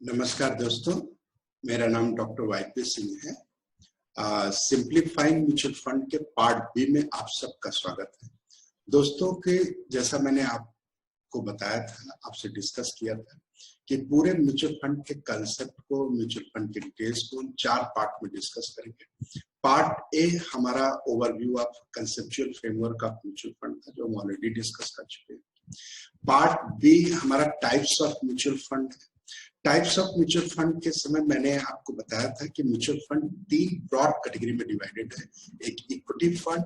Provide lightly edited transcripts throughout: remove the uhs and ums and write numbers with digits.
नमस्कार दोस्तों, मेरा नाम डॉक्टर वाईपी सिंह है। सिंप्लीफाइंग म्यूचुअल फंड के पार्ट बी में आप सबका स्वागत है। दोस्तों के जैसा मैंने आपको बताया था, आपसे डिस्कस किया था कि पूरे म्यूचुअल फंड के कंसेप्ट को, म्यूचुअल फंड के डिटेल्स को हम 4 पार्ट में डिस्कस करेंगे। पार्ट ए हमारा overview of conceptual framework of mutual fund था, जो हम ऑलरेडी डिस्कस कर चुके हैं। पार्ट बी हमारा टाइप्स ऑफ म्यूचुअल फंड है। टाइप्स ऑफ म्यूचुअल फंड के समय मैंने आपको बताया था कि म्यूचुअल फंड 3 ब्रॉड कैटेगरी में डिवाइडेड है। एक इक्विटी फंड,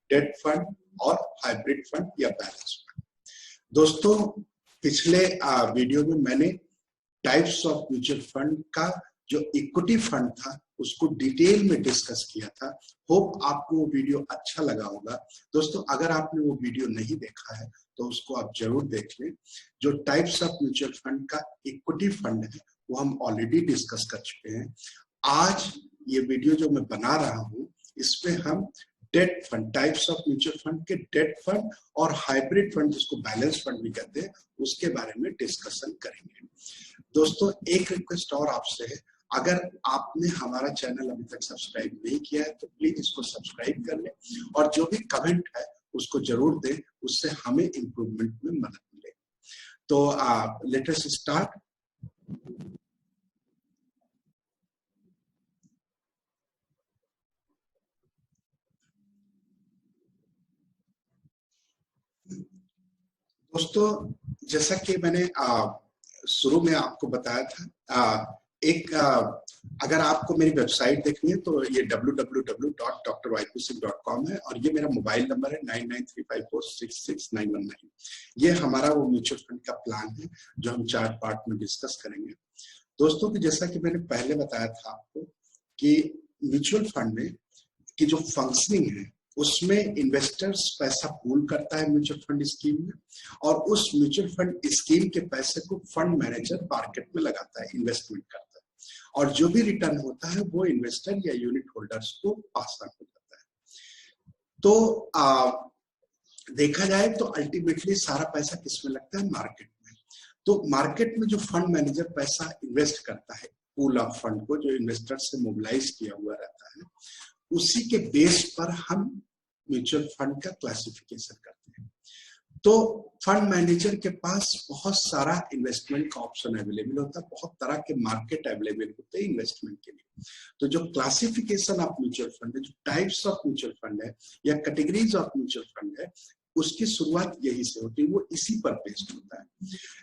डेट फंड और हाइब्रिड फंड या बैलेंस फंड। दोस्तों, पिछले वीडियो में मैंने टाइप्स ऑफ म्यूचुअल फंड का जो इक्विटी फंड था उसको डिटेल में डिस्कस किया था। होप आपको वो वीडियो अच्छा लगा होगा। दोस्तों, अगर आपने वो वीडियो नहीं देखा है तो उसको आप जरूर देख लें। जो टाइप्स ऑफ म्यूचुअल फंड का इक्विटी फंड है वो हम ऑलरेडी डिस्कस कर चुके हैं। आज ये वीडियो जो मैं बना रहा हूँ इसमें हम debt fund, types of mutual fund के डेट फंड और हाइब्रिड फंड, जिसको बैलेंस फंड भी कहते हैं, उसके बारे में डिस्कशन करेंगे। दोस्तों, एक रिक्वेस्ट और आपसे है, अगर आपने हमारा चैनल अभी तक सब्सक्राइब नहीं किया है तो प्लीज इसको सब्सक्राइब कर लें और जो भी कमेंट है उसको जरूर दें, उससे हमें इम्प्रूवमेंट में मदद मिलेगी। तो लेट अस स्टार्ट। दोस्तों, जैसा कि मैंने शुरू में आपको बताया था, अगर आपको मेरी वेबसाइट देखनी है तो ये www.drYPSingh.com है और ये मेरा मोबाइल नंबर है 9935466919। ये हमारा वो म्यूचुअल फंड का प्लान है जो हम 4 पार्ट में डिस्कस करेंगे। दोस्तों, कि जैसा कि मैंने पहले बताया था आपको कि म्यूचुअल फंड में की जो फंक्शनिंग है उसमें इन्वेस्टर्स पैसा पूल करता है म्यूचुअल फंड स्कीम में, और उस म्यूचुअल फंड स्कीम के पैसे को फंड मैनेजर मार्केट में लगाता है, इन्वेस्टमेंट करता है, और जो भी रिटर्न होता है वो इन्वेस्टर या यूनिट होल्डर्स को पास ऑन हो जाता है। तो देखा जाए तो अल्टीमेटली सारा पैसा किसमें लगता है? मार्केट में। तो मार्केट में जो फंड मैनेजर पैसा इन्वेस्ट करता है, पूल ऑफ फंड को जो इन्वेस्टर से मोबिलाइज किया हुआ रहता है, उसी के बेस पर हम म्यूचुअल फंड का क्लासिफिकेशन करते हैं। तो फंड मैनेजर के पास बहुत सारा इन्वेस्टमेंट का ऑप्शन अवेलेबल होता है, बहुत तरह के मार्केट अवेलेबल होते हैं इन्वेस्टमेंट के लिए। तो जो क्लासिफिकेशन ऑफ म्यूचुअल फंड है, जो टाइप्स ऑफ म्यूचुअल फंड है या कैटेगरीज ऑफ म्यूचुअल फंड है, उसकी शुरुआत यही से होती है, वो इसी पर बेस्ड होता है।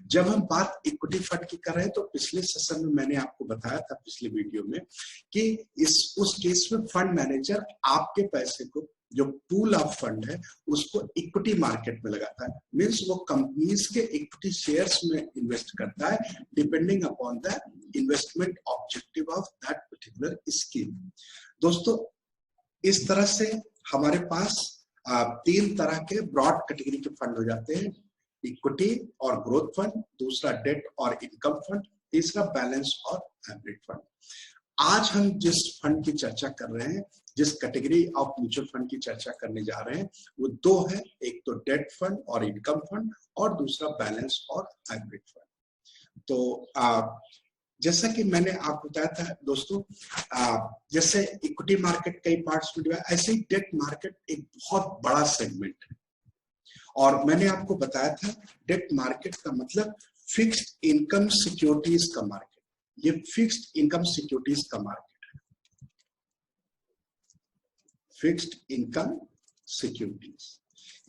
जब हम बात इक्विटी फंड की कर रहे हैं तो पिछले सेशन में मैंने आपको बताया था, पिछले वीडियो में, कि उस केस में फंड मैनेजर आपके पैसे को, जो पूल ऑफ फंड है, उसको इक्विटी मार्केट में लगाता है। मींस वो कंपनीज के इक्विटी शेयर्स में इन्वेस्ट करता है, depending upon the investment objective of that particular scheme. दोस्तों, इस तरह से हमारे पास 3 तरह के ब्रॉड कैटेगरी के फंड हो जाते हैं, इक्विटी और ग्रोथ फंड, दूसरा डेट और इनकम फंड, तीसरा बैलेंस और हाइब्रिड फंड। आज हम जिस फंड की चर्चा कर रहे हैं, जिस कैटेगरी ऑफ म्यूचुअल फंड की चर्चा करने जा रहे हैं, वो 2 है, एक तो डेट फंड और इनकम फंड और दूसरा बैलेंस और हाइब्रिड फंड। तो जैसा कि मैंने आपको बताया था दोस्तों, जैसे इक्विटी मार्केट कई पार्ट्स में डिवाइड, ऐसे ही डेट मार्केट एक बहुत बड़ा सेगमेंट है। और मैंने आपको बताया था डेट मार्केट का मतलब फिक्स्ड इनकम सिक्योरिटीज का मार्केट। ये फिक्स्ड इनकम सिक्योरिटीज का मार्केट है, फिक्स्ड इनकम सिक्योरिटीज।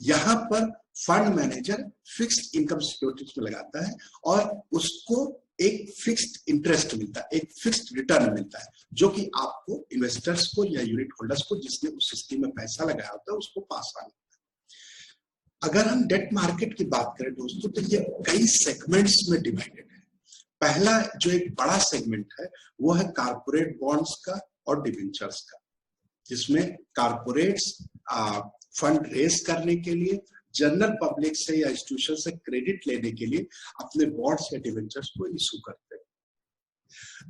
यहां पर fund manager fixed income securities में लगाता है और उसको एक फिक्स्ड इंटरेस्ट मिलता है, एक फिक्स्ड रिटर्न मिलता है, जो कि आपको, इन्वेस्टर्स को या यूनिट होल्डर्स को, जिसने उस स्कीम में पैसा लगाया होता है, उसको पास ऑन होता है। अगर हम डेट मार्केट की बात करें दोस्तों, तो ये कई सेगमेंट्स में डिवाइडेड है। पहला जो एक बड़ा सेगमेंट है वो है कारपोरेट बॉन्ड्स का और डिबेंचर्स का, जिसमें कारपोरेट्स फंड रेज करने के लिए जनरल पब्लिक से या इंस्टीट्यूशन से क्रेडिट लेने के लिए अपने बॉन्ड्स या डिबेंचर्स को इशू करते हैं।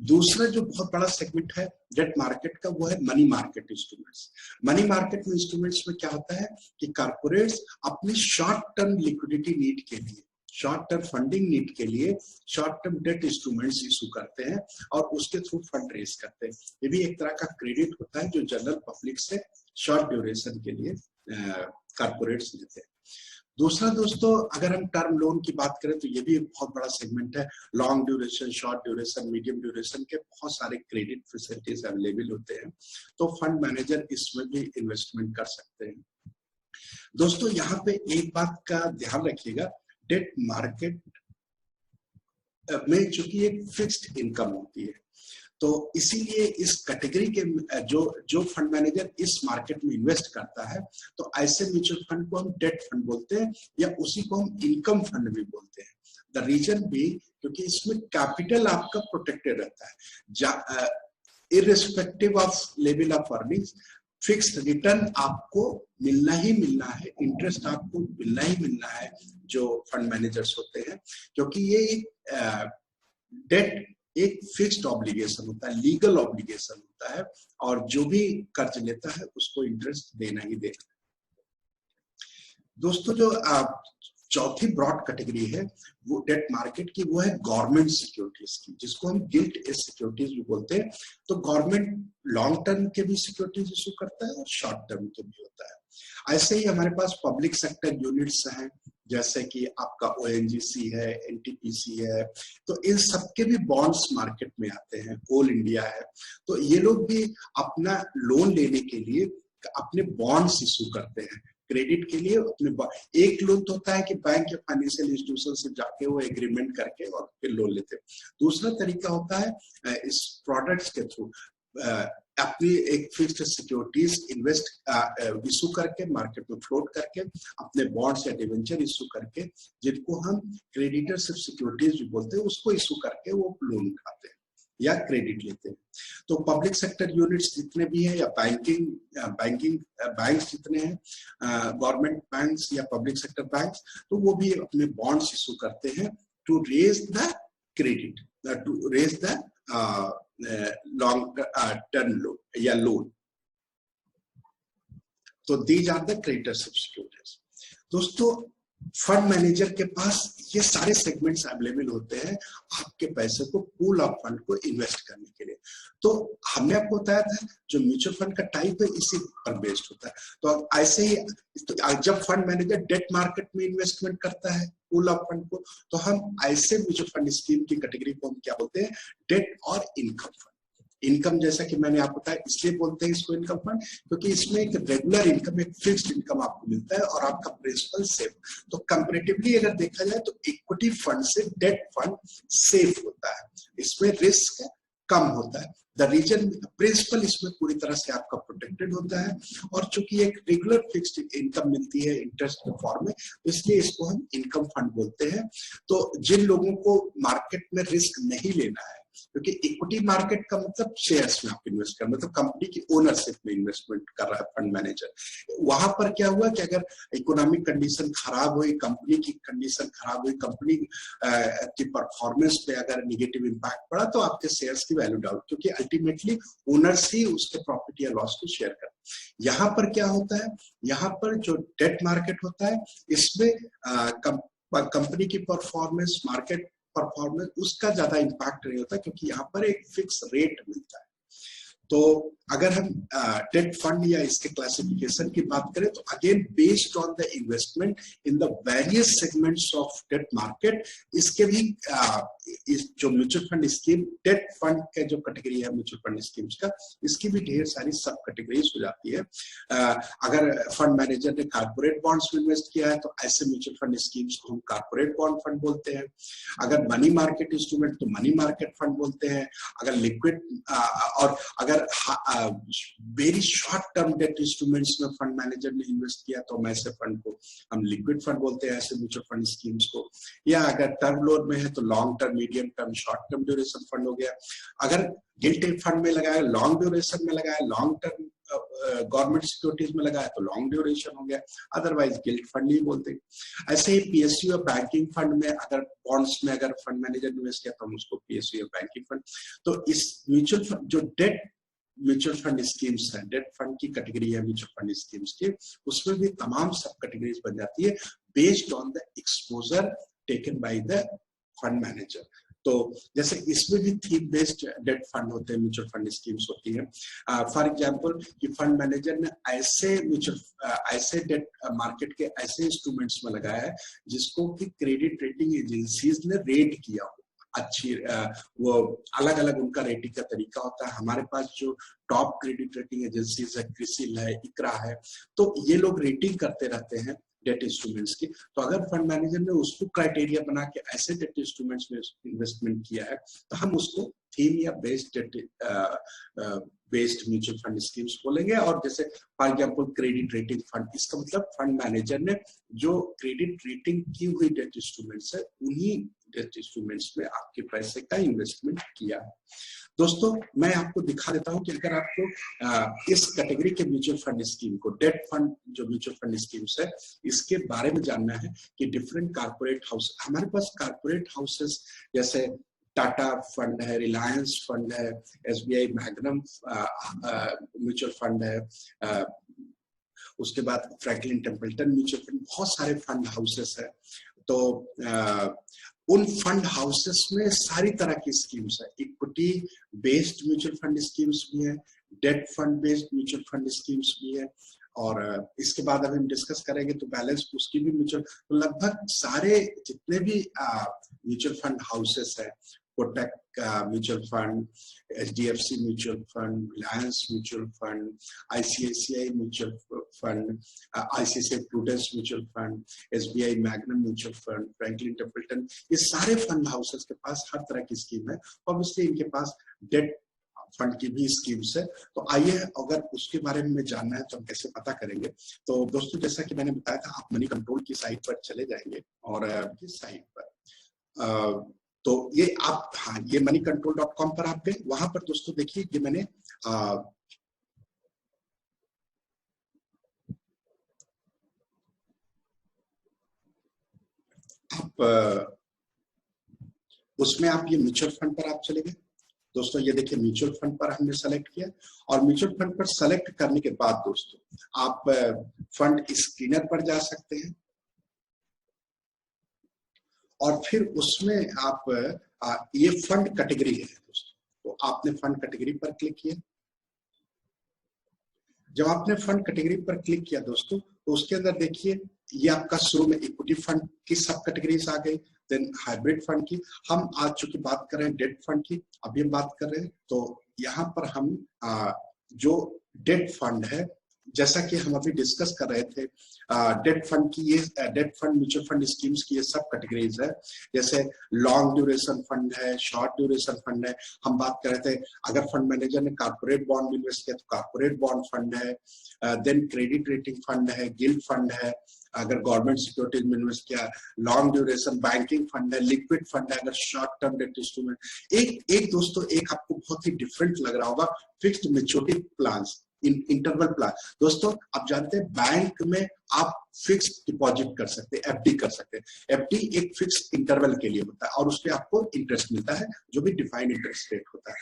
दूसरा जो बहुत बड़ा सेगमेंट है डेट मार्केट का, वो है money market instruments. Money market instruments में क्या होता है कि कारपोरेट्स अपनी शॉर्ट टर्म लिक्विडिटी नीड के लिए, शॉर्ट टर्म फंडिंग नीड के लिए short term debt instruments issue करते हैं और उसके थ्रू फंड रेज करते हैं। ये भी एक तरह का क्रेडिट होता है जो जनरल पब्लिक से शॉर्ट ड्यूरेशन के लिए कारपोरेट्स लेते हैं। दूसरा दोस्तों, अगर हम टर्म लोन की बात करें तो ये भी एक बहुत बड़ा सेगमेंट है। Long duration, short duration, medium duration के बहुत सारे क्रेडिट फैसिलिटीज अवेलेबल होते हैं, तो फंड मैनेजर इसमें भी इन्वेस्टमेंट कर सकते हैं। दोस्तों यहाँ पे एक बात का ध्यान रखिएगा, डेट मार्केट में चूंकि एक फिक्स्ड इनकम होती है, तो इसीलिए इस कैटेगरी के जो फंड मैनेजर इस मार्केट में इन्वेस्ट करता है, तो ऐसे म्यूचुअल फंड को हम डेट फंड बोलते हैं या उसी को हम इनकम फंड भी बोलते हैं। द रीजन भी क्योंकि इसमें कैपिटल आपका प्रोटेक्टेड रहता है, irrespective of level of earnings, fixed return आपको मिलना ही मिलना है, इंटरेस्ट आपको मिलना ही मिलना है जो फंड मैनेजर्स होते हैं, क्योंकि ये एक डेट एक फिक्स्ड ऑब्लिगेशन होता है, लीगल ऑब्लिगेशन होता है, और जो भी कर्ज लेता है उसको इंटरेस्ट देना ही देना है। दोस्तों जो चौथी ब्रॉड कैटेगरी है वो डेट मार्केट की, वो है गवर्नमेंट सिक्योरिटीज की, जिसको हम गिल्ट एज सिक्योरिटीज भी बोलते हैं। तो गवर्नमेंट लॉन्ग टर्म के भी सिक्योरिटीज इशू करता है और शॉर्ट टर्म के भी होता है। ऐसे ही हमारे पास पब्लिक सेक्टर यूनिट्स हैं, जैसे कि आपका ओएनजीसी है, एनटीपीसी है, तो इन सबके भी बॉन्ड्स मार्केट में आते हैं, कोल इंडिया है, तो ये लोग भी अपना लोन लेने के लिए अपने बॉन्ड्स इशू करते हैं क्रेडिट के लिए। अपने एक लोन तो होता है कि बैंक या फाइनेंशियल इंस्टीट्यूशन से जाके वो एग्रीमेंट करके और फिर लोन लेते हैं। दूसरा तरीका होता है इस प्रोडक्ट्स के थ्रू अपनी एक फिक्स्ड सिक्योरिटीज इशू करके मार्केट में फ्लोट करके अपने बॉन्ड्स या डिवेंचर इशू करके, जिनको हम क्रेडिटरशिप सिक्योरिटीज भी बोलते हैं, उसको इशू करके वो लोन उठाते हैं या क्रेडिट लेते हैं। तो पब्लिक सेक्टर यूनिट्स जितने भी हैं या बैंकिंग बैंक्स जितने हैं, गवर्नमेंट बैंक्स या पब्लिक सेक्टर बैंक्स, तो वो भी अपने बॉन्ड्स इशू करते हैं to raise the credit, to raise the long term loan या लोन। तो these are the creditorship securities. दोस्तों फंड मैनेजर के पास ये सारे सेगमेंट्स अवेलेबल होते हैं आपके पैसे को, पूल ऑफ फंड को इन्वेस्ट करने के लिए। तो हमने आपको बताया था जो म्यूचुअल फंड का टाइप है इसी पर बेस्ड होता है। तो ऐसे ही तो जब फंड मैनेजर डेट मार्केट में इन्वेस्टमेंट करता है पूल ऑफ फंड को, तो हम ऐसे म्यूचुअल फंड स्कीम की कैटेगरी को हम क्या बोलते हैं, डेट और इनकम फंड। इनकम जैसा कि मैंने आपको बताया इसलिए बोलते हैं इसको इनकम फंड, क्योंकि इसमें एक रेगुलर इनकम, एक फिक्स्ड इनकम आपको मिलता है और आपका प्रिंसिपल सेफ। तो कंपैरेटिवली अगर देखा जाए तो इक्विटी फंड से डेट फंड सेफ होता है, इसमें रिस्क कम होता है। द रीजन प्रिंसिपल इसमें पूरी तरह से आपका प्रोटेक्टेड होता है, और चूंकि एक रेगुलर फिक्स्ड इनकम मिलती है इंटरेस्ट के फॉर्म में, इसलिए इसको हम इनकम फंड बोलते हैं। तो जिन लोगों को मार्केट में रिस्क नहीं लेना है, क्योंकि इक्विटी मार्केट का मतलब शेयर्स में आप इन्वेस्ट कर, मतलब कंपनी की ओनरशिप में इन्वेस्टमेंट कर रहा है फंड मैनेजर, वहां पर क्या हुआ कि अगर इकोनॉमिक कंडीशन खराब हुई, कंपनी की कंडीशन खराब हुई, कंपनी की परफॉर्मेंस पे अगर निगेटिव इंपैक्ट पड़ा, तो आपके शेयर्स की वैल्यू डाउन, क्योंकि अल्टीमेटली ओनर्स ही उसके प्रॉफिट या लॉस को शेयर करते हैं। यहाँ पर क्या होता है, यहाँ पर जो डेट मार्केट होता है इसमें कंपनी की परफॉर्मेंस, मार्केट परफॉर्मेंस, उसका ज्यादा इंपैक्ट नहीं होता, क्योंकि यहाँ पर एक फिक्स रेट मिलता है। तो अगर हम डेट फंड या इसके क्लासिफिकेशन की बात करें, तो again based on the investment in the various segments of debt market, इसके भी इस जो mutual fund scheme, debt fund का जो कैटेगरी है म्यूचुअल फंड स्कीम्स का, इसकी भी ढेर सारी सब कैटेगरीज हो जाती है। अगर फंड मैनेजर ने कारपोरेट बॉन्ड्स में इन्वेस्ट किया है, तो ऐसे म्यूचुअल फंड स्कीम्स को हम कारपोरेट बॉन्ड फंड बोलते हैं। अगर मनी मार्केट इंस्ट्रूमेंट, तो मनी मार्केट फंड बोलते हैं। अगर लिक्विड और अगर very short term debt instruments में फंड मैनेजर ने इन्वेस्ट किया, तो हम ऐसे फंड को हम लिक्विड फंड बोलते हैं, ऐसे म्यूचुअल फंड स्कीम्स को। या अगर टर्म लोन में है तो long term, medium term, short term duration fund हो गया। अगर गिल्ट फंड में लगाया, लॉन्ग ड्यूरेशन में लगाया, लॉन्ग टर्म गवर्नमेंट सिक्योरिटीज में लगाया तो लॉन्ग ड्यूरेशन हो गया, अदरवाइज गिल्ट फंड ही बोलते हैं। ऐसे ही पीएसयू और बैंकिंग फंड में अगर बॉन्ड्स में अगर फंड मैनेजर इन्वेस्ट किया, तो हम उसको पीएसयू और बैंकिंग फंड। तो इस म्यूचुअल फंड जो डेट म्यूचुअल फंड स्कीम्स है, डेट फंड की कैटेगरी है म्यूचुअल फंड स्कीम्स की, उसमें भी तमाम सब कैटेगरीज बन जाती है based on the exposure taken by the fund manager. तो जैसे इसमें भी थीम बेस्ड डेट फंड होते हैं, म्यूचुअल फंड स्कीम्स होती हैं। फॉर एग्जांपल कि फंड मैनेजर ने ऐसे डेट मार्केट के ऐसे इंस्ट्रूमेंट्स में लगाया है जिसको कि क्रेडिट रेटिंग एजेंसीज ने रेट किया हो अच्छी, वो अलग अलग उनका रेटिंग का तरीका होता है। हमारे पास जो टॉप क्रेडिट रेटिंग एजेंसीज है, क्रिसिल है, इकरा है, तो ये लोग रेटिंग करते रहते हैं डेट इंस्ट्रूमेंट्स की। तो अगर फंड मैनेजर ने उसको क्राइटेरिया बना के ऐसे डेट इंस्ट्रूमेंट्स में इन्वेस्टमेंट किया है तो हम उसको थीम या बेस्ड म्यूचुअल फंड स्कीम्स बोलेंगे। और जैसे for example credit rating fund, इसका मतलब फंड मैनेजर ने जो क्रेडिट रेटिंग की हुई डेट इंस्ट्रूमेंट्स है उन्हीं डेट इंस्ट्रूमेंट्स में आपके पैसे का इन्वेस्टमेंट किया है। दोस्तों मैं आपको दिखा देता हूं कि अगर आपको इस कैटेगरी के म्यूचुअल फंड स्कीम को, डेट फंड जो म्यूचुअल फंड स्कीम्स है, इसके बारे में जानना है कि डिफरेंट कारपोरेट हाउस, हमारे पास कारपोरेट हाउसेस जैसे टाटा फंड है, रिलायंस फंड है, एसबीआई मैग्नम म्यूचुअल फंड है, उसके बाद फ्रैंकलिन टेम्पल्टन म्यूचुअल फंड, बहुत सारे फंड हाउसेस है। तो उन फंड हाउसेस में सारी तरह की स्कीम्स है, equity based mutual fund schemes भी है, debt fund based mutual fund schemes भी है, और इसके बाद अभी हम डिस्कस करेंगे तो बैलेंस उसकी भी म्यूचुअल, तो लगभग सारे जितने भी म्यूचुअल फंड हाउसेस है, Kotak mutual fund, HDFC mutual fund, Reliance mutual fund, ICICI mutual fund, ICICI prudence mutual fund, SBI magnum mutual fund, Franklin Templeton, ये सारे फंड हाउसेस के पास हर तरह की स्कीम है। ऑब्वियसली इनके पास डेट फंड की भी स्कीम्स है। तो आइए अगर उसके बारे में जानना है तो हम कैसे पता करेंगे। तो दोस्तों जैसा कि मैंने बताया था, आप मनी कंट्रोल की साइट पर चले जाएंगे और इस साइट पर तो ये आप, हाँ, ये moneycontrol.com पर आप गए, वहां पर दोस्तों देखिए ये मैंने आप उसमें आप ये म्यूचुअल फंड पर आप चले गए। दोस्तों ये देखिए म्यूचुअल फंड पर हमने सेलेक्ट किया, और म्यूचुअल फंड पर सेलेक्ट करने के बाद दोस्तों आप फंड स्क्रीनर पर जा सकते हैं और फिर उसमें आप ये फंड कैटेगरी है दोस्तों, तो आपने फंड कैटेगरी पर क्लिक किया। जब आपने फंड कैटेगरी पर क्लिक किया दोस्तों तो उसके अंदर देखिए ये आपका शुरू में इक्विटी फंड की सब कैटेगरीज आ गई, देन हाइब्रिड फंड की। हम आज चूंकि बात कर रहे हैं डेट फंड की, अभी हम बात कर रहे हैं, तो यहाँ पर हम जो डेट फंड है, जैसा कि हम अभी डिस्कस कर रहे थे, डेट फंड की, ये debt fund mutual fund schemes की ये सब कैटेगरीज है। जैसे लॉन्ग ड्यूरेशन फंड है, शॉर्ट ड्यूरेशन फंड है। हम बात कर रहे थे अगर फंड मैनेजर ने कॉर्पोरेट बॉन्ड में इन्वेस्ट किया तो कॉर्पोरेट बॉन्ड फंड है, देन क्रेडिट रेटिंग फंड है, गिल्ड फंड है, अगर गवर्नमेंट सिक्योरिटीज में इन्वेस्ट किया, लॉन्ग ड्यूरेशन बैंकिंग फंड है, लिक्विड फंड है, अगर शॉर्ट टर्म डेट इंस्ट्रूमेंट। एक दोस्तों एक आपको बहुत ही डिफरेंट लग रहा होगा, fixed maturity plans, interval plan. दोस्तों आप जानते हैं बैंक में आप फिक्स डिपॉजिट कर सकते हैं, एफडी कर सकते हैं। एफडी एक फिक्स इंटरवल के लिए होता है और उसपे आपको इंटरेस्ट मिलता है जो भी डिफाइंड इंटरेस्ट रेट होता है।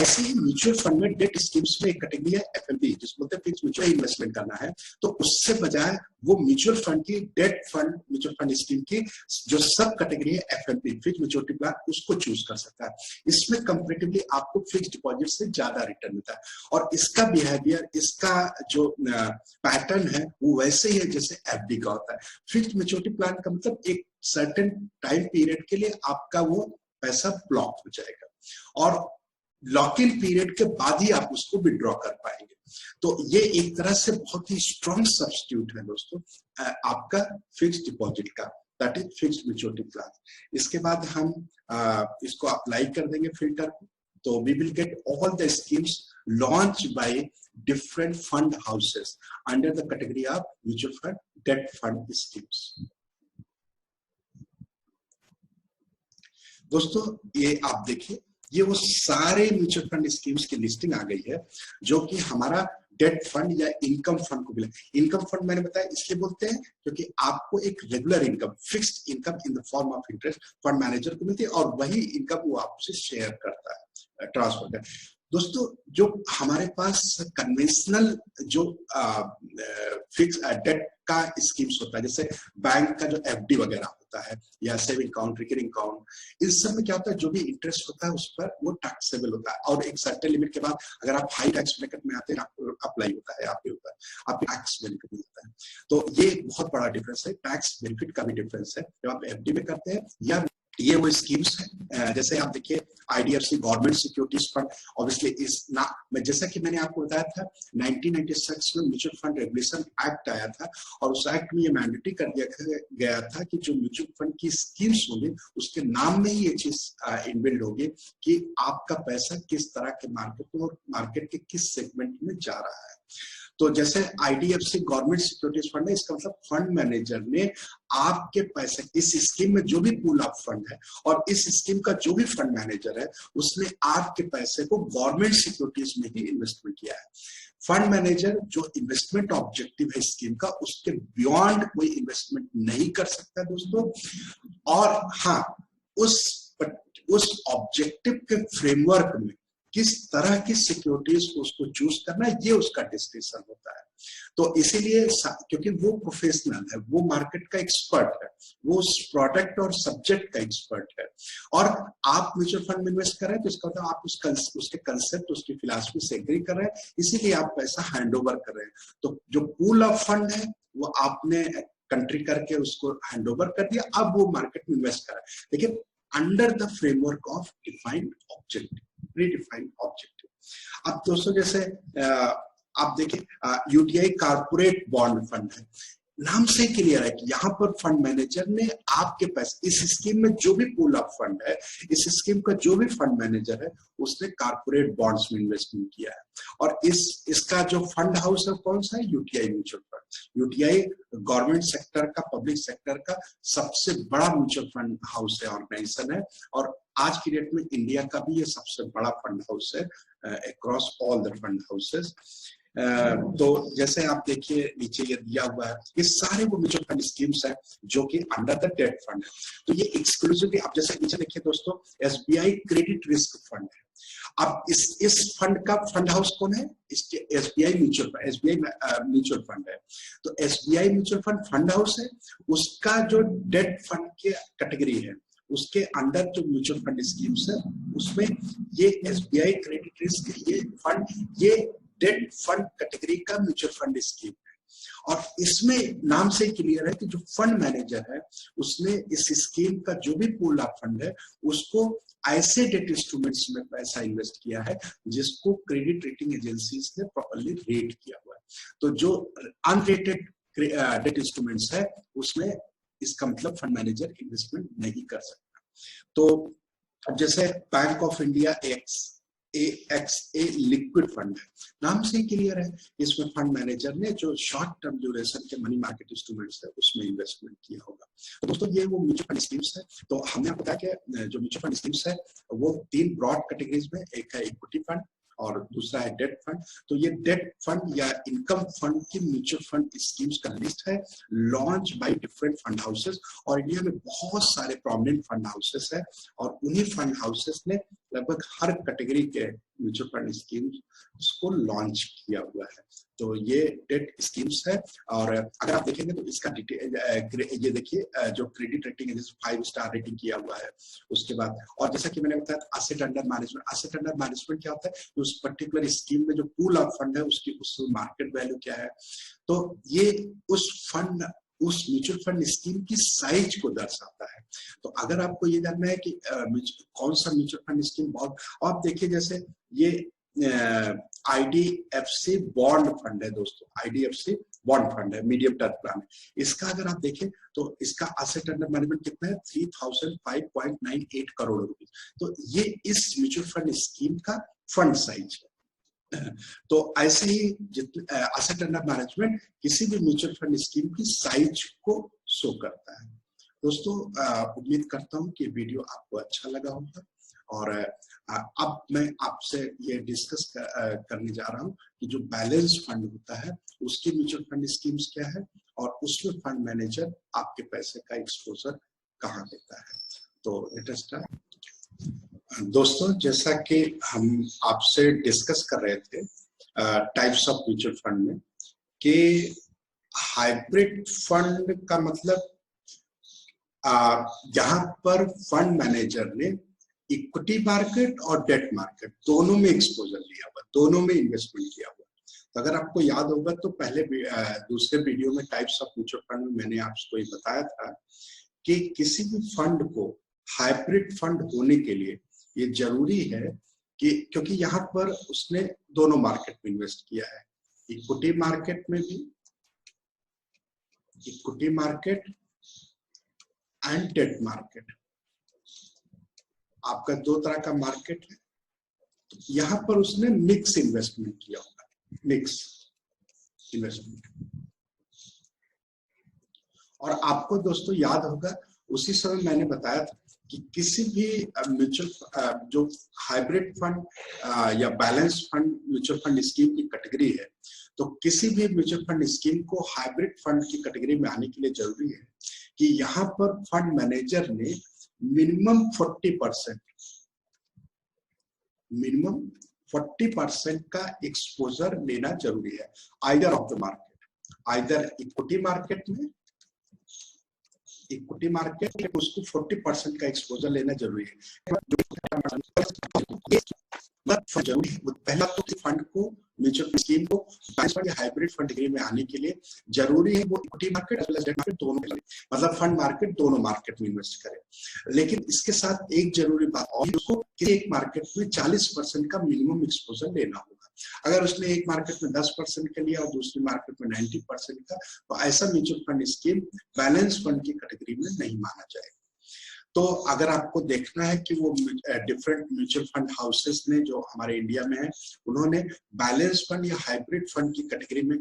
ऐसे ही म्यूचुअल फंड में डेट स्कीम्स में एक कैटेगरी है एफएमपी, जिसको बोलते हैं फिक्स म्यूचुअल इन्वेस्टमेंट करना है, तो उससे बजाय वो म्यूचुअल फंड की, debt fund mutual fund scheme की जो सब कैटेगरी है एफएमपी, फिक्स मैच्योरिटी प्लान, उसको चूज कर सकता है। इसमें कंपेरेटिवली आपको फिक्स डिपॉजिट से ज्यादा रिटर्न मिलता है, और इसका बिहेवियर, इसका जो पैटर्न है वो वैसे ही है जैसे एफडी का होता है। फिक्स्ड मैच्योरिटी प्लान का मतलब एक सर्टेन टाइम पीरियड के लिए आपका वो पैसा ब्लॉक हो जाएगा और लॉक इन पीरियड के बाद ही आप उसको विड्रॉ कर पाएंगे। तो ये एक तरह से बहुत ही स्ट्रॉन्ग सब्स्टिट्यूट है दोस्तों आपका फिक्स्ड डिपॉजिट का, that is fixed maturity plan. इसके बाद हम इसको अप्लाई कर देंगे फिल्टर को, तो we will get all the schemes launched by different fund houses under the category of mutual fund debt fund schemes. दोस्तों ये आप देखिए, ये वो सारे म्यूचुअल फंड स्कीम्स की लिस्टिंग आ गई है जो कि हमारा डेट फंड या इनकम फंड को मिला। इनकम फंड मैंने बताया इसलिए बोलते हैं क्योंकि आपको एक regular income, fixed income in the form of interest fund manager को मिलती है और वही इनकम वो आपसे शेयर करता है, ट्रांसफर कर। दोस्तों जो हमारे पास कन्वेंशनल जो फिक्स डेट का स्कीम्स होता है, जैसे बैंक का जो एफडी वगैरह होता है या सेविंग अकाउंट, रिकरिंग अकाउंट, इस सब में क्या होता है, जो भी इंटरेस्ट होता है उस पर वो टैक्सेबल होता है, और एक सर्टेन लिमिट के बाद अगर आप हाई टैक्स ब्रैकेट में आते हैं आपको अप्लाई होता है, आप होता है आपको टैक्स बेनिफिट मिलता है। तो ये बहुत बड़ा डिफरेंस है, टैक्स बेनिफिट का भी डिफरेंस है जब आप एफडी में करते हैं या ये वो स्कीम्स है। जैसे आप देखिए IDFC government securities fund, obviously इस ना जैसा कि मैंने आपको बताया था 1996 में म्यूचुअल फंड रेगुलेशन एक्ट आया था, और उस एक्ट में ये मैंडेटरी कर दिया गया था कि जो म्यूचुअल फंड की स्कीम्स होंगी उसके नाम में ही ये चीज इनबिल्ड होगी कि आपका पैसा किस तरह के मार्केट में और मार्केट के किस सेगमेंट में जा रहा है। तो जैसे आईडीएफसी गवर्नमेंट सिक्योरिटीज फंड है, इसका मतलब फंड मैनेजर ने आपके पैसे, इस स्कीम में जो भी पूल ऑफ फंड है और इस स्कीम का जो भी फंड मैनेजर है उसने आपके पैसे को गवर्नमेंट सिक्योरिटीज में ही इन्वेस्टमेंट किया है। फंड मैनेजर जो इन्वेस्टमेंट ऑब्जेक्टिव है स्कीम का, उसके बियॉन्ड कोई इन्वेस्टमेंट नहीं कर सकता दोस्तों। और हाँ, उस ऑब्जेक्टिव के फ्रेमवर्क में किस तरह की सिक्योरिटीज को उसको चूज करना है, ये उसका डिस्क्रिप्शन होता है। तो इसीलिए क्योंकि वो प्रोफेशनल है, वो मार्केट का एक्सपर्ट है, वो उस प्रोडक्ट और सब्जेक्ट का एक्सपर्ट है, और आप म्यूचुअल फंड में इन्वेस्ट कर रहे हैं तो इसका मतलब आप उसके कंसेप्ट, उसकी फिलॉसफी से एग्री कर रहे हैं, इसीलिए आप पैसा हैंड ओवर कर रहे हैं। तो जो पूल ऑफ फंड है वो आपने कंट्री करके उसको हैंड ओवर कर दिया, अब वो मार्केट में इन्वेस्ट कर रहा है, लेकिन under the framework of defined objective, predefined objective. अब दोस्तों जैसे आप देखिए यूटीआई कारपोरेट बॉन्ड फंड है, नाम से क्लियर है कि यहाँ पर फंड मैनेजर ने आपके पैसे, इस स्कीम में जो भी पूल ऑफ फंड है, इस स्कीम का जो भी फंड मैनेजर है उसने कारपोरेट बॉन्ड्स में इन्वेस्टमेंट किया है, और इसका जो फंड हाउस है कौन सा है, UTI mutual fund. UTI government sector का, पब्लिक सेक्टर का सबसे बड़ा म्यूचुअल फंड हाउस है, ऑर्गेनाइजेशन है, और आज की डेट में इंडिया का भी ये सबसे बड़ा फंड हाउस है across all the fund houses. तो जैसे आप देखिए नीचे ये दिया हुआ है, ये सारे वो म्यूचुअल फंड स्कीम्स है जो कि अंडर द डेट फंड है। तो ये एक्सक्लूसिवली, आप जैसे नीचे देखिए दोस्तों, एसबीआई क्रेडिट रिस्क फंड है। अब इस फंड का फंड हाउस कौन है, SBI mutual fund, SBI mutual fund है। तो SBI mutual fund fund house है, उसका जो डेट फंड के कैटेगरी है, उसके अंडर जो म्यूचुअल फंड स्कीम्स है उसमें ये एसबीआई क्रेडिट रिस्क ये फंड, ये डेट फंड कैटेगरी का म्यूचुअल फंड स्कीम है। और इसमें नाम से क्लियर है कि जो फंड मैनेजर है उसने इस स्कीम का जो भी पूल ऑफ फंड है उसको ऐसे डेट इंस्ट्रूमेंट्स में पैसा इन्वेस्ट किया है जिसको क्रेडिट रेटिंग एजेंसीज ने प्रॉपर्ली रेट किया हुआ है। तो जो अनरेटेड डेट इंस्ट्रूमेंट्स है उसमें इसका मतलब फंड मैनेजर इन्वेस्टमेंट नहीं कर सकता। तो अब जैसे bank of India AXA liquid fund है, नाम से क्लियर है, इसमें फंड मैनेजर ने जो शॉर्ट टर्म ड्यूरेशन के मनी मार्केट इंस्ट्रूमेंट्स है उसमें इन्वेस्टमेंट किया होगा। तो दोस्तों ये वो म्यूचुअल फंड स्कीम्स है। तो हमने आपको बताया कि जो म्यूचुअल फंड स्कीम्स है वो 3 ब्रॉड कैटेगरीज में, एक है इक्विटी फंड और दूसरा है डेट फंड। तो ये डेट फंड या इनकम फंड की म्यूचुअल फंड स्कीम्स का लिस्ट है, launch by different fund houses, और इंडिया में बहुत सारे प्रोमिनेंट फंड हाउसेस है, और उन्हीं फंड हाउसेस ने लगभग हर कैटेगरी के म्यूचुअल फंड स्कीम्स को लॉन्च किया हुआ है। तो ये डेट स्कीम्स है, और अगर आप देखेंगे तो इसका डिटेल ये देखिए जो क्रेडिट रेटिंग है, 5 स्टार रेटिंग किया हुआ है। उसके बाद और जैसा कि मैंने बताया asset under management, asset under management क्या होता है, उस पर्टिकुलर स्कीम में जो पूल ऑफ फंड है उसकी उस मार्केट वैल्यू क्या है। तो ये उस फंड, उस म्यूचुअल फंड स्कीम की साइज को दर्शाता है। तो अगर आपको ये जानना है कि कौन सा म्यूचुअल फंड स्कीम बहुत, आप देखिए जैसे ये आईडीएफसी बॉन्ड फंड है दोस्तों, आईडीएफसी बॉन्ड फंड है, मीडियम टर्म प्लान। इसका अगर आप देखें तो इसका एसेट अंडर मैनेजमेंट कितना है, 3005.98 करोड़ रुपए। तो ये इस म्यूचुअल फंड स्कीम का फंड साइज है। तो ऐसे ही एसेट अंडर मैनेजमेंट किसी भी म्यूचुअल फंड स्कीम की साइज को शो करता है। दोस्तों उम्मीद करता हूं कि वीडियो आपको अच्छा लगा होगा, और अब मैं आपसे ये डिस्कस करने जा रहा हूं कि जो बैलेंस फंड होता है उसकी म्यूचुअल फंड स्कीम्स क्या है, और उसमें फंड मैनेजर आपके पैसे का एक्सपोजर कहाँ देता है। तो लेट अस स्टार्ट। दोस्तों, जैसा कि हम आपसे डिस्कस कर रहे थे टाइप्स ऑफ म्यूचुअल फंड में, कि हाइब्रिड फंड का मतलब जहां पर फंड मैनेजर ने इक्विटी मार्केट और डेट मार्केट दोनों में एक्सपोजर लिया हुआ, दोनों में इन्वेस्टमेंट किया हुआ। तो अगर आपको याद होगा तो पहले दूसरे वीडियो में टाइप्स ऑफ म्यूचुअल फंड में मैंने आपको ये बताया था कि किसी भी फंड को हाइब्रिड फंड होने के लिए ये जरूरी है कि, क्योंकि यहाँ पर उसने दोनों मार्केट में इन्वेस्ट किया है, इक्विटी मार्केट में भी, equity market and debt market. आपका दो तरह का मार्केट है, तो यहाँ पर उसने मिक्स इन्वेस्टमेंट किया होगा, मिक्स इन्वेस्टमेंट। और आपको दोस्तों याद होगा उसी समय मैंने बताया था कि किसी भी म्यूचुअल जो हाइब्रिड फंड या balance fund mutual fund scheme की कैटेगरी है, तो किसी भी म्यूचुअल फंड स्कीम को हाइब्रिड फंड की कैटेगरी में आने के लिए जरूरी है कि यहाँ पर फंड मैनेजर ने मिनिमम 40% का एक्सपोजर लेना जरूरी है, either of the market, either equity market में, इक्विटी मार्केट उसको 40% का एक्सपोजर लेना जरूरी है। जरूरी है पहला तो फंड को, म्यूचुअल स्कीम को हाइब्रिड फंड में आने के लिए जरूरी है वो equity market as well as debt market दोनों में, मतलब फंड मार्केट दोनों मार्केट में इन्वेस्ट करे। लेकिन इसके साथ एक जरूरी बात और, उसको एक मार्केट में 40% का मिनिमम एक्सपोजर लेना होगा। अगर उसने एक मार्केट में 10% का लिया और दूसरी मार्केट में 90% का, तो ऐसा mutual fund scheme balance fund की कैटेगरी में नहीं माना जाएगा। तो अगर आपको देखना है कि वो डिफरेंट म्यूचुअल फंड हाउसेस ने जो हमारे इंडिया में है, उन्होंने बैलेंस फंड या हाइब्रिड फंड की कैटेगरी में,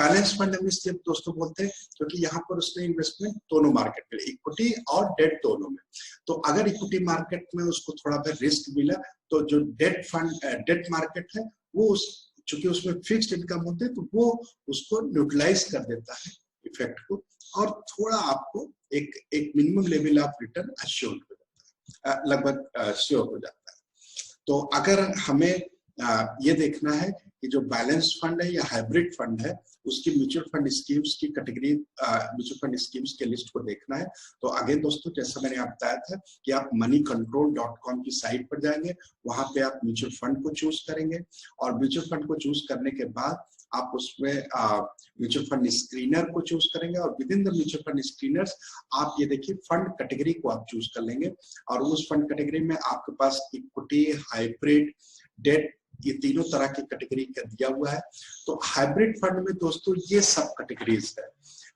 बैलेंस फंड हम इसलिए दोस्तों बोलते हैं क्योंकि यहाँ पर उसने इन्वेस्टमेंट दोनों मार्केट में, इक्विटी और डेट दोनों में। तो अगर इक्विटी मार्केट में उसको थोड़ा बहुत रिस्क मिला, तो जो डेट फंड डेट मार्केट है वो चूंकि उसमें फिक्स्ड इनकम होते हैं, तो वो उसको न्यूट्रलाइज कर देता है इफेक्ट को, और थोड़ा आपको एक minimum level of return assure हो जाता है, लगभग श्योर हो जाता है। तो अगर हमें ये देखना है कि जो बैलेंस फंड है या हाइब्रिड फंड है, उसकी म्यूचुअल फंड स्कीम्स की कैटेगरी, म्यूचुअल फंड स्कीम्स के लिस्ट को देखना है, तो आगे दोस्तों जैसा मैंने आप बताया था कि आप moneycontrol.com की साइट पर जाएंगे, वहां पे आप म्यूचुअल फंड को चूज करेंगे, और म्यूचुअल फंड को चूज करने के बाद आप उसमें म्यूचुअल फंड स्क्रीनर को चूज करेंगे, और with in the mutual fund screeners आप ये देखिए फंड कैटेगरी को आप चूज कर लेंगे, और उस फंड कैटेगरी में आपके पास इक्विटी, हाइब्रिड, डेट, ये तीनों तरह की कैटेगरी का दिया हुआ है। तो हाइब्रिड फंड में दोस्तों ये सब कैटेगरीज है,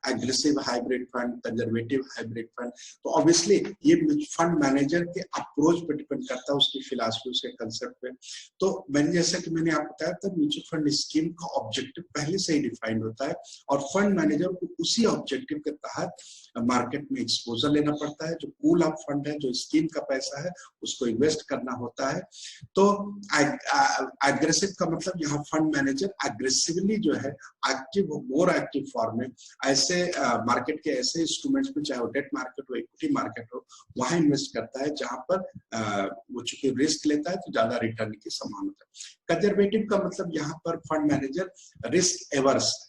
aggressive hybrid fund, conservative hybrid fund. तो ऑब्वियसली ये फंड मैनेजर के अप्रोच पे डिपेंड करता है, उसकी फिलॉसफी, उसके कंसेप्ट पे। तो मैंने जैसा कि मैंने आपको बताया था, म्यूचुअल फंड स्कीम का ऑब्जेक्टिव पहले से ही डिफाइंड होता है, और फंड मैनेजर को उसी ऑब्जेक्टिव के तहत मार्केट में एक्सपोजर लेना पड़ता है। जो पूल ऑफ फंड है, जो स्कीम का पैसा है, उसको इन्वेस्ट करना होता है। तो एग्रेसिव का मतलब यहाँ फंड मैनेजर एग्रेसिवली जो है एक्टिव, मोर एक्टिव फॉर्म में ऐसे मार्केट के ऐसे इंस्ट्रूमेंट्स में, चाहे वो डेट मार्केट हो, इक्विटी मार्केट हो, वहां इन्वेस्ट करता है जहां पर वो चूंकि रिस्क लेता है तो ज्यादा रिटर्न की संभावना है। कंजर्वेटिव का मतलब यहाँ पर फंड मैनेजर रिस्क एवर्स है।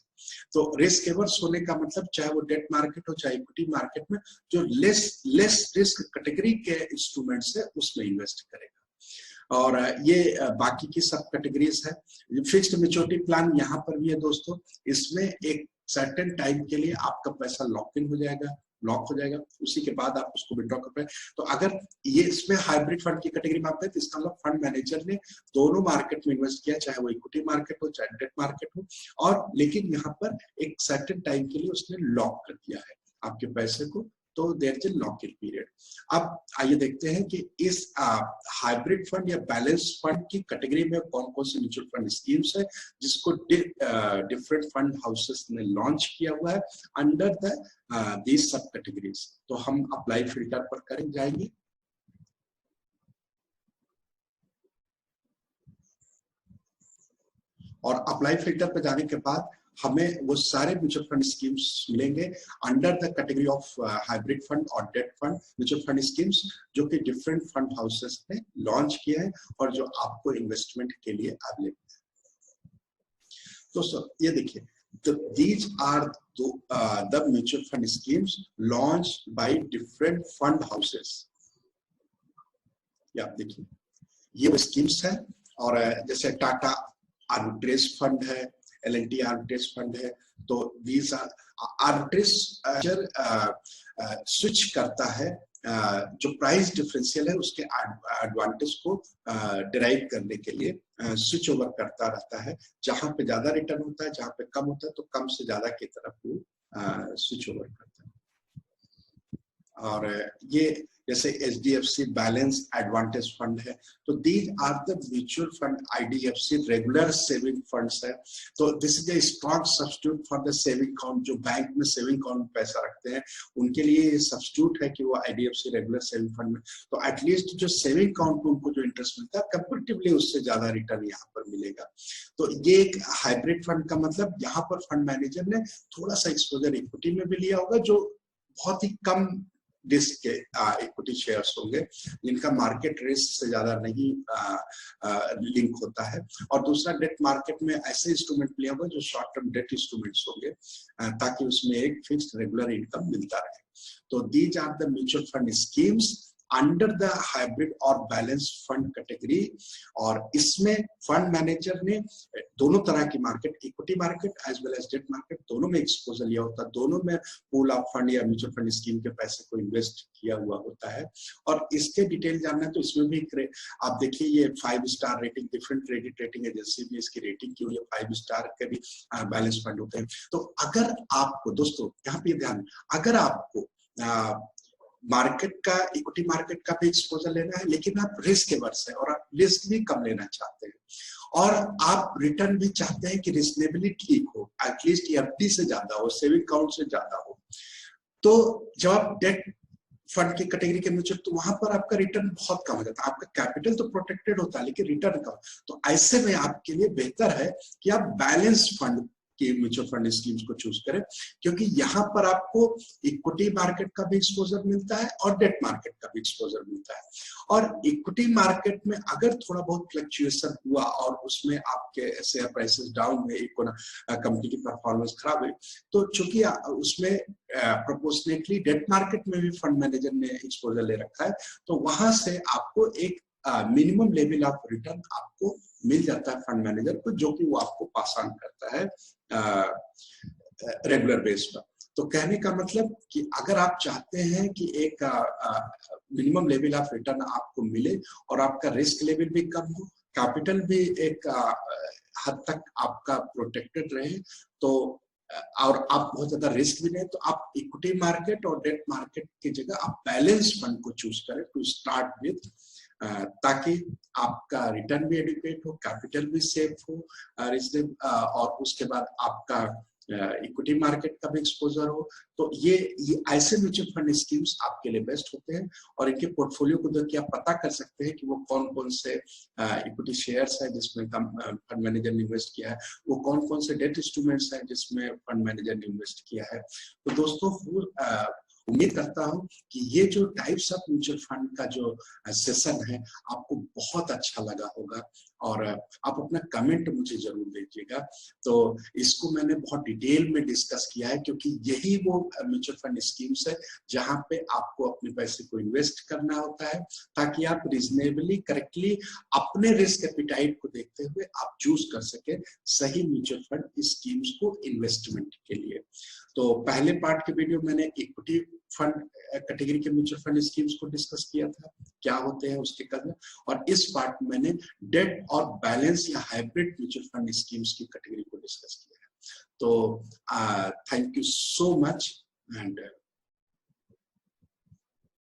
तो रिस्क एवर्स होने का मतलब चाहे वो डेट मार्केट हो चाहे इक्विटी मार्केट में, जो लेस रिस्क कैटेगरी के इंस्ट्रूमेंट्स है उसमें इन्वेस्ट करेगा। और ये बाकी की सब कैटेगरीज है। फिक्स्ड मैच्योरिटी प्लान यहाँ पर भी है दोस्तों, इसमें एक सर्टेन टाइम के लिए आपका पैसा लॉक इन हो जाएगा, लॉक हो जाएगा, उसी के बाद आप उसको विड्रॉ कर पाए। तो अगर ये इसमें हाइब्रिड फंड की कैटेगरी में आता है, तो इसका मतलब फंड मैनेजर ने दोनों मार्केट में इन्वेस्ट किया, चाहे वो इक्विटी मार्केट हो चाहे डेट मार्केट हो, और लेकिन यहाँ पर एक सर्टेन टाइम के लिए उसने लॉक कर दिया है आपके पैसे को, तो there is a lock in period. अब आइए देखते हैं कि इस हाइब्रिड फंड या बैलेंस फंड की कैटेगरी में कौन कौन सी म्यूचुअल फंड स्कीम्स है जिसको डिफरेंट फंड हाउसेस ने लॉन्च किया हुआ है under the these sub categories. तो हम अप्लाई फिल्टर पर करें जाएंगे, और अप्लाई फिल्टर पर जाने के बाद हमें वो सारे म्यूचुअल फंड स्कीम्स मिलेंगे under the category of hybrid fund और debt fund mutual fund schemes, जो कि डिफरेंट फंड हाउसेस ने लॉन्च किया है और जो आपको इन्वेस्टमेंट के लिए अवेलेबल है। दोस्तों ये देखिए, these are the mutual fund schemes launched by different fund houses। ये आप देखिए, ये वो स्कीम्स है। और जैसे टाटा आर्बिट्रेज फंड है, L&T आर्बिट्रेज फंड है, तो these are आर्बिट्रेज स्विच करता है जो प्राइस डिफरेंशियल है उसके एडवांटेज को डिराइव करने के लिए स्विच ओवर करता रहता है। जहां पे ज्यादा रिटर्न होता है, जहां पे कम होता है, तो कम से ज्यादा की तरफ वो स्विच ओवर करता है। और ये जैसे HDFC बैलेंस एडवांटेज फंड है, तो these are the mutual fund IDFC regular saving funds है। तो this is a strong substitute for the saving account. जो बैंक में सेविंग अकाउंट में पैसा रखते हैं उनके लिए ये सब्स्टिट्यूट है कि वो IDFC रेगुलर सेविंग फंड में, तो एटलीस्ट जो सेविंग अकाउंट में उनको जो इंटरेस्ट मिलता है कंपैरेटिवली उससे ज्यादा रिटर्न यहाँ पर मिलेगा। तो ये एक हाइब्रिड फंड का मतलब यहाँ पर फंड मैनेजर ने थोड़ा सा एक्सपोजर इक्विटी में भी लिया होगा, जो बहुत ही कम रिस्क के इक्विटी शेयर्स होंगे जिनका मार्केट रिस्क से ज्यादा नहीं लिंक होता है। और दूसरा, डेट मार्केट में ऐसे इंस्ट्रूमेंट लिया होगा जो शॉर्ट टर्म डेट इंस्ट्रूमेंट्स होंगे ताकि उसमें एक फिक्स्ड रेगुलर इनकम मिलता रहे। तो these are the mutual fund schemes under the hybrid और बैलेंस फंड कैटेगरी। और इसमें फंड मैनेजर ने दोनों तरह की market, equity market as well as debt market, दोनों में एक्सपोजर लिया होता है। दोनों में पूल ऑफ फंड या म्यूचुअल फंड स्कीम के पैसे को इन्वेस्ट किया हुआ होता है। और इसके डिटेल जानना है तो इसमें भी आप देखिए, ये 5 star rating, different credit rating agency भी इसकी रेटिंग की हुई है, 5 स्टार के भी बैलेंस फंड होते हैं। तो अगर आपको दोस्तों यहाँ पे ध्यान, अगर आपको मार्केट का, इक्विटी मार्केट का भी एक्सपोजर लेना है लेकिन आप रिस्क एवर्स है और आप रिस्क भी कम लेना चाहते हैं और आप रिटर्न भी चाहते हैं कि रिजनेबली ठीक हो, एटलीस्ट FD से ज्यादा हो, सेविंग अकाउंट से ज्यादा हो, तो जब आप डेट फंड की कैटेगरी के म्यूचुअल, तो वहां पर आपका रिटर्न बहुत कम हो जाता है। आपका कैपिटल तो प्रोटेक्टेड होता है लेकिन रिटर्न कम। तो ऐसे में आपके लिए बेहतर है कि आप बैलेंस फंड की म्यूचुअल फंड स्कीम्स को चूज करें, क्योंकि यहाँ पर आपको इक्विटी मार्केट का भी एक्सपोजर मिलता है और डेट मार्केट का भी एक्सपोजर मिलता है। और इक्विटी मार्केट में अगर थोड़ा बहुत फ्लक्चुएशन हुआ और उसमें आपके शेयर प्राइसेस डाउन हुए, कंपनी की परफॉर्मेंस खराब हुई, तो चूंकि उसमें प्रोपोर्शनेटली डेट मार्केट में भी फंड मैनेजर ने एक्सपोजर ले रखा है, तो वहां से आपको एक मिनिमम लेवल ऑफ रिटर्न आपको मिल जाता है फंड मैनेजर को, जो कि वो आपको पास ऑन करता है रेगुलर बेस पर। तो कहने का मतलब कि अगर आप चाहते हैं कि एक मिनिमम लेवल ऑफ रिटर्न आपको मिले और आपका रिस्क लेवल भी कम हो, कैपिटल भी एक हद तक आपका प्रोटेक्टेड रहे, तो और आप बहुत ज्यादा रिस्क भी नहीं, तो आप इक्विटी मार्केट और डेट मार्केट की जगह आप बैलेंस फंड को चूज करें टू स्टार्ट विथ, ताकि आपका रिटर्न भी एडिक्वेट हो, कैपिटल भी सेफ हो, और उसके बाद आपका इक्विटी मार्केट का भी एक्सपोजर हो। तो ये ऐसे म्यूचुअल फंड स्कीम्स आपके लिए बेस्ट होते हैं। और इनके पोर्टफोलियो को देख के आप पता कर सकते हैं कि वो कौन कौन से इक्विटी शेयर्स है जिसमें फंड मैनेजर ने इन्वेस्ट किया है, वो कौन कौन से डेट इंस्ट्रूमेंट्स है जिसमें फंड मैनेजर ने इन्वेस्ट किया है। तो दोस्तों उम्मीद करता हूं कि ये जो टाइप्स ऑफ म्यूचुअल फंड का जो सेशन है आपको बहुत अच्छा लगा होगा, और आप अपना कमेंट मुझे जरूर दीजिएगा। तो इसको मैंने बहुत डिटेल में डिस्कस किया है, क्योंकि यही वो म्यूचुअल फंड स्कीम्स है जहां पे आपको अपने पैसे को इन्वेस्ट करना होता है, ताकि आप रिजनेबली करेक्टली अपने रिस्क एपिटाइट को देखते हुए आप चूज कर सके सही म्यूचुअल फंड स्कीम्स को इन्वेस्टमेंट के लिए। तो पहले पार्ट के वीडियो मैंने इक्विटी फंड कैटेगरी के म्यूचुअल फंड स्कीम्स को डिस्कस किया था, क्या होते हैं उसके कदर, और इस पार्ट में मैंने डेट और बैलेंस या हाइब्रिड म्यूचुअल फंड स्कीम्स की कैटेगरी को डिस्कस किया है। तो thank you so much and